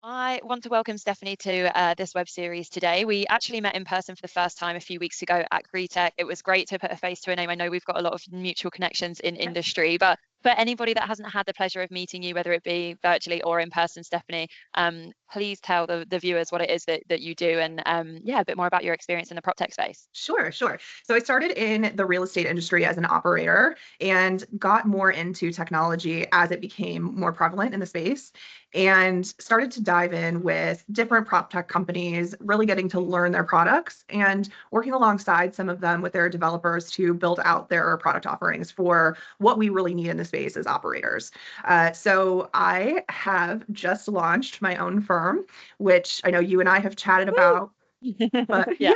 I want to welcome Stephanie to this web series today. We actually met in person for the first time a few weeks ago at RETTC. It was great to put a face to a name. I know we've got a lot of mutual connections in industry, but for anybody that hasn't had the pleasure of meeting you, whether it be virtually or in person, Stephanie, please tell the viewers what it is that you do and yeah, a bit more about your experience in the PropTech space. Sure, sure. So I started in the real estate industry as an operator and got more into technology as it became more prevalent in the space and started to dive in with different prop tech companies, really getting to learn their products and working alongside some of them with their developers to build out their product offerings for what we really need in the space as operators. So I have just launched my own firm, which I know you and I have chatted about. But Yeah.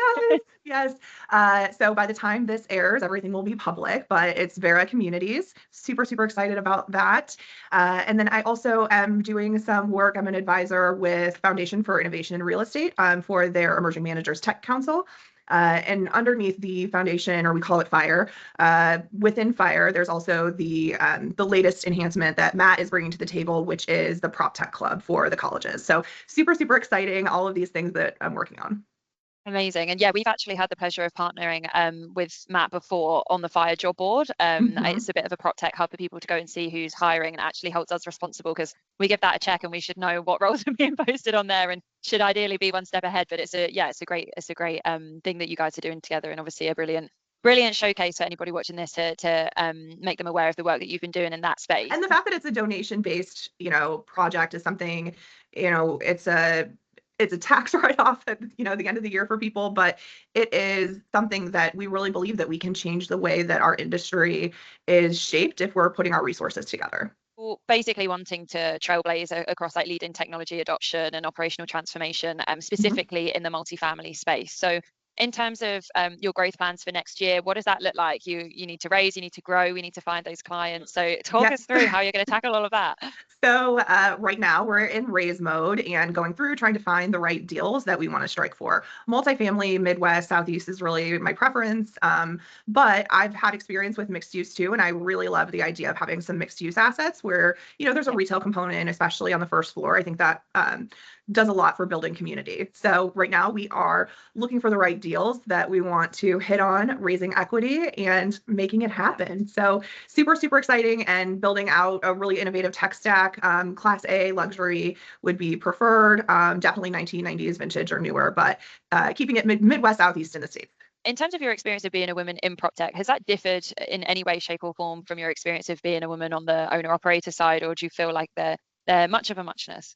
yes, yes. So by the time this airs, everything will be public, but it's Verra Communities. Super, super excited about that. And then I also am doing some work. I'm an advisor with Foundation for Innovation in Real Estate for their Emerging Managers Tech Council. And underneath the foundation, or we call it FIRE, within FIRE, there's also the latest enhancement that Matt is bringing to the table, which is the PropTech Club for the colleges. So super, super exciting, all of these things that I'm working on. Amazing. And yeah, we've actually had the pleasure of partnering with Matt before on the Fire job board. Mhm. It's a bit of a prop tech hub for people to go and see who's hiring and actually holds us responsible because we give that a check and we should know what roles are being posted on there and should ideally be one step ahead. But it's a great thing that you guys are doing together and obviously a brilliant showcase for anybody watching this to make them aware of the work that you've been doing in that space. And the fact that it's a donation-based, project is something, it's a tax write-off at, the end of the year for people, but it is something that we really believe that we can change the way that our industry is shaped if we're putting our resources together. Basically wanting to trailblaze across like leading technology adoption and operational transformation, Mhm. specifically in the multifamily space. So in terms of your growth plans for next year, what does that look like? You need to raise, you need to grow, we need to find those clients. So talk us Yes. through how you're going to tackle all of that. So right now we're in raise mode and going through trying to find the right deals that we want to strike for. Multifamily, Midwest, Southeast is really my preference. But I've had experience with mixed use too, and I really love the idea of having some mixed use assets where there's a Yeah. retail component, especially on the first floor. I think that does a lot for building community. So right now we are looking for the right deals that we want to hit on, raising equity and making it happen. So super, super exciting and building out a really innovative tech stack. Class A luxury would be preferred. Definitely 1990s vintage or newer, but keeping it Midwest, Southeast in the States. In terms of your experience of being a woman in prop tech, has that differed in any way, shape, or form from your experience of being a woman on the owner operator side, or do you feel like they're much of a muchness?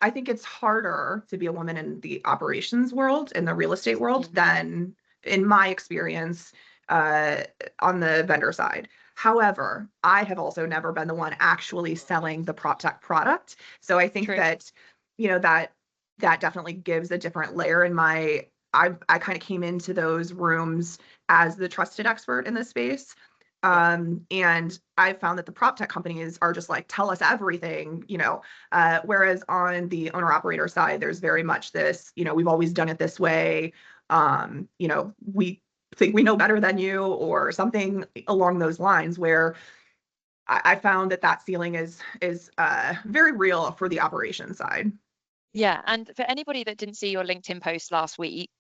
I think it's harder to be a woman in the operations world, in the real estate world, than in my experience uh, on the vendor side. However, I have also never been the one actually selling the prop tech product. So I think True. that, that definitely gives a different layer in my I kind of came into those rooms as the trusted expert in this space. Yeah. And I found that the prop tech companies are just like, tell us everything, whereas on the owner operator side, there's very much this, we've always done it this way. We think we know better than you, or something along those lines, where I found that ceiling is very real for the operations side. Yeah, and for anybody that didn't see your LinkedIn post last week,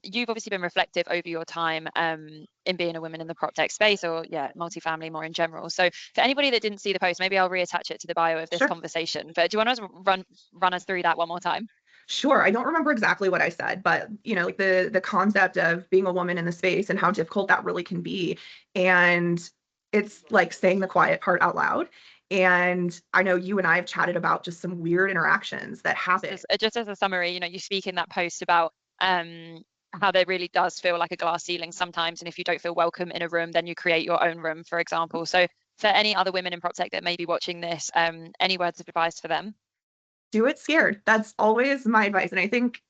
you've obviously been reflective over your time in being a woman in the prop tech space, or yeah, multifamily more in general. So for anybody that didn't see the post, maybe I'll reattach it to the bio of this Sure. conversation. But do you want to run us through that one more time? Sure. I don't remember exactly what I said, but like the concept of being a woman in the space and how difficult that really can be. And it's like saying the quiet part out loud. And I know you and I have chatted about just some weird interactions that happen. Just as a summary, you speak in that post about how there really does feel like a glass ceiling sometimes, and if you don't feel welcome in a room, then you create your own room, for example. So for any other women in PropTech that may be watching this, any words of advice for them? Do it scared. That's always my advice. And I think,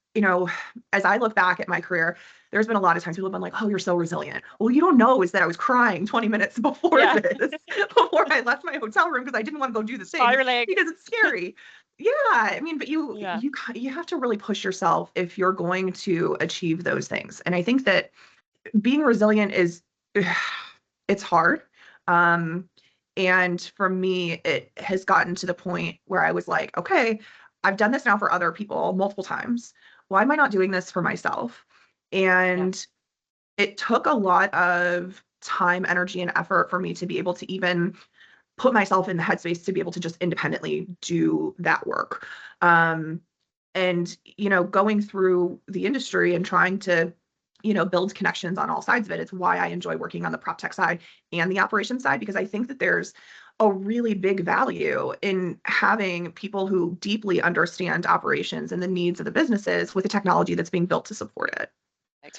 as I look back at my career, there's been a lot of times people have been like, oh, you're so resilient. Well, you don't know is that I was crying 20 minutes before Yeah, this, before I left my hotel room because I didn't want to go do the thing spiraling. because it's scary. Yeah, I mean, but you Yeah. you have to really push yourself if you're going to achieve those things. And I think that being resilient is it's hard. Um, and for me, it has gotten to the point where I was like, okay, I've done this now for other people multiple times. Why am I not doing this for myself? And it took a lot of time, energy, and effort for me to be able to even put myself in the headspace to be able to just independently do that work. And, going through the industry and trying to, build connections on all sides of it. It's why I enjoy working on the PropTech side and the operations side, because I think that there's a really big value in having people who deeply understand operations and the needs of the businesses with the technology that's being built to support it.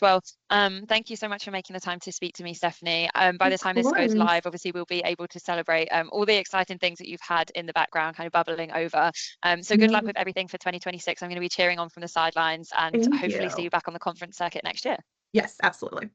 Well, thank you so much for making the time to speak to me, Stephanie. By the Of time this goes course. live, obviously we'll be able to celebrate all the exciting things that you've had in the background kind of bubbling over. So good luck Yeah. with everything for 2026. I'm going to be cheering on from the sidelines and Thank hopefully see you. you back on the conference circuit next year. Yes, absolutely.